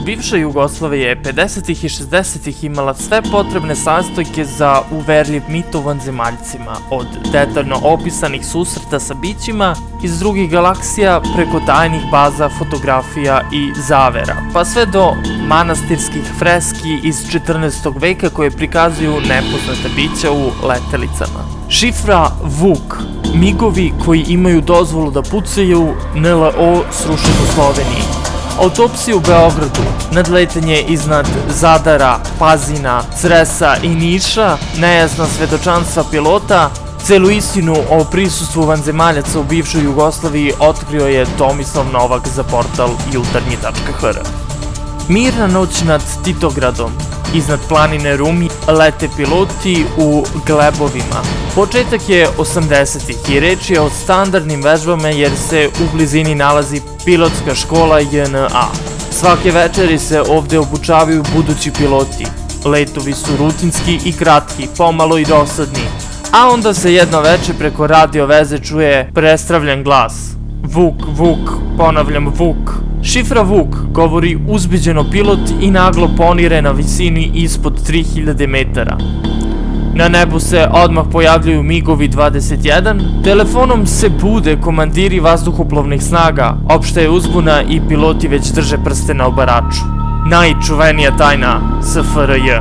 Bivša Jugoslavija je 50. i 60. imala sve potrebne sastojke za uverljiv mit o vanzemaljcima, od detaljno opisanih susreta sa bićima iz drugih galaksija preko tajnih baza, fotografija i zavera, pa sve do manastirskih freski iz 14. veka koje prikazuju nepoznate bića u letelicama. Šifra Vuk, migovi koji imaju dozvolu da pucaju, NLO srušen u Sloveniji. Autopsije u Beogradu, nadletanje iznad Zadara, Pazina, Cresa i Niša, nejasna svedočanstva pilota, celu istinu o prisustvu vanzemaljaca u bivšoj Jugoslaviji otkrio je Tomislav Novak za portal jutarnji.hr. Mirna noć nad Titogradom. Iznad planine Rumi lete piloti u glebovima. Početak je 80-ih i reč je o standardnim vežbama jer se u blizini nalazi pilotska škola JNA. Svake večeri se ovde obučavaju budući piloti. Letovi su rutinski i kratki, pomalo i dosadni. A onda se jedno veče preko radio veze čuje prestravljen glas. Vuk, Vuk, ponavljam Vuk. Šifra Vuk govori uzbiđeno pilot i naglo ponire na visini ispod 3000 metara. Na nebu se odmah pojavljuju migovi 21, telefonom se bude komandiri vazduhoplovnih snaga, opšta je uzbuna i piloti već drže prste na obaraču. Najčuvenija tajna SFRJ.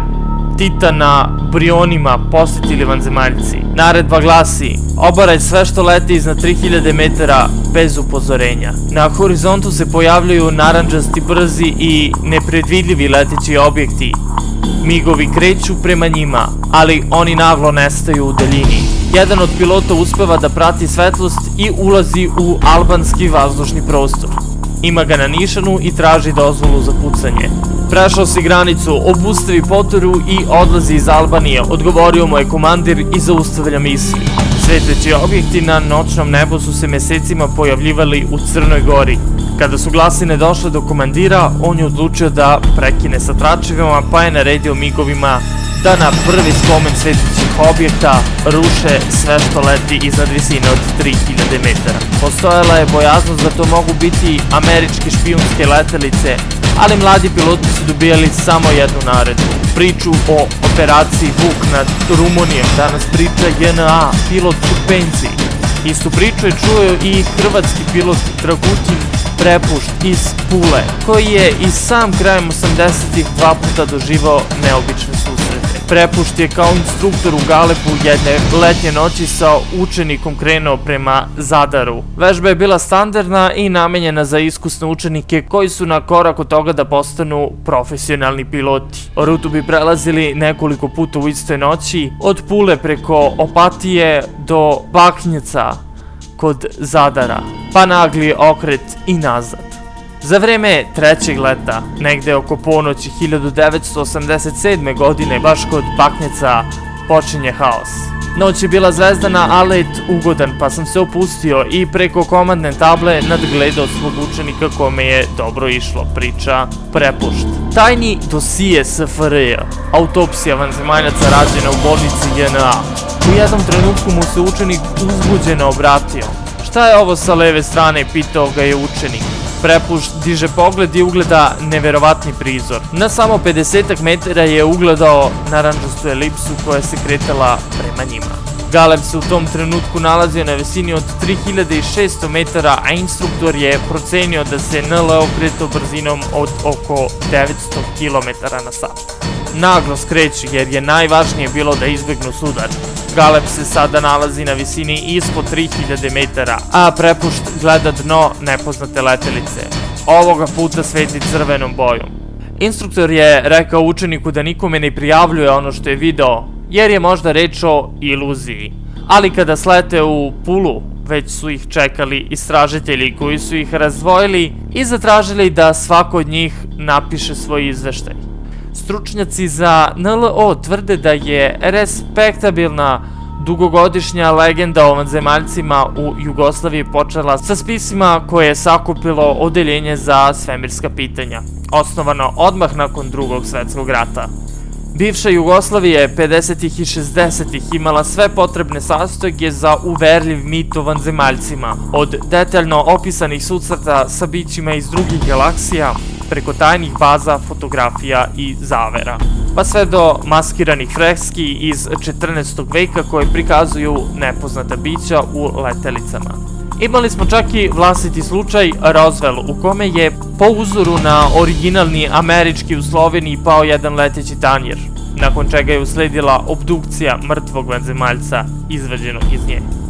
Tita na Brionima posetili vanzemaljci. Naredba glasi: obaraj sve što leti iznad 3000 metara bez upozorenja. Na horizontu se pojavljaju narandžasti brzi i nepredvidljivi leteći objekti. Migovi kreću prema njima, ali oni naglo nestaju u daljini. Jedan od pilota uspeva da prati svetlost i ulazi u albanski vazdušni prostor. Ima ga na nišanu i traži dozvolu za pucanje. Prešao si granicu, obustavi potoru i odlazi iz Albanije, odgovorio mu je komandir i zaustavlja misli. Svetleći objekti na noćnom nebu su se mesecima pojavljivali u Crnoj Gori. Kada su glasine došle do komandira, on je odlučio da prekine sa tračevima, pa je naredio migovima da na prvi spomen svetlećih objekta ruše sve što leti iznad visine od 3000 metara. Postojala je bojaznost da to mogu biti američke špijunske letelice, ali mladi piloti su dobijali samo jednu naredbu. Priču o operaciji Vuk nad Rumunijom danas priča JNA pilot u penziji. Istu priču je čuo i hrvatski pilot Dragutin Prepušt iz Pule, koji je i sam krajem 80-ih dva puta doživao neobične susrete. Prepušt je kao instruktor u Galepu jedne letnje noći sa učenikom krenuo prema Zadaru. Vežba je bila standardna i namenjena za iskusne učenike koji su na korak od toga da postanu profesionalni piloti. Rutu bi prelazili nekoliko puta u istoj noći, od Pule preko Opatije do Baknjeca kod Zadara, pa nagli okret i nazad. Za vreme trećeg leta, negde oko ponoći 1987. godine, baš kod Baknjeca, počinje haos. Noć je bila zvezdana, a let ugodan, pa sam se opustio i preko komandne table nadgledao svog učenika kome je dobro išlo, priča Prepušt. Tajni dosije SFRJ, autopsija vanzemaljaca rađena u bolnici JNA. U jednom trenutku mu se učenik uzbuđeno obratio. Šta je ovo sa leve strane, pitao ga je učenik. Prepušt diže pogled i ugleda neverovatni prizor. Na samo 50 metara je ugledao narandžastu elipsu koja se kretala prema njima. Galeb se u tom trenutku nalazio na visini od 3600 metara, a instruktor je procenio da se NLO kretao brzinom od oko 900 km na sat. Naglo skreću jer je najvažnije bilo da izbegnu sudar. Galeb se sada nalazi na visini ispod 3000 metara, a Prepušt gleda dno nepoznate letelice. Ovoga puta svetli crvenom bojom. Instruktor je rekao učeniku da nikome ne prijavljuje ono što je video, jer je možda reč o iluziji. Ali kada slete u Pulu, već su ih čekali istražitelji koji su ih razdvojili i zatražili da svako od njih napiše svoj izveštaj. Stručnjaci za NLO tvrde da je respektabilna dugogodišnja legenda o vanzemaljcima u Jugoslaviji počela sa spisima koje je sakupilo odeljenje za svemirska pitanja, osnovano odmah nakon Drugog svetskog rata. Bivša Jugoslavija je 50-ih i 60-ih imala sve potrebne sastojke za uverljiv mit o vanzemaljcima, od detaljno opisanih susreta sa bićima iz drugih galaksija, preko tajnih baza, fotografija i zavera, pa sve do maskiranih freski iz 14. veka koje prikazuju nepoznata bića u letelicama. Imali smo čak i vlastiti slučaj Roswell, u kome je po uzoru na originalni američki u Sloveniji pao jedan leteći tanjir, nakon čega je usledila obdukcija mrtvog vanzemaljca izvađenog iz nje.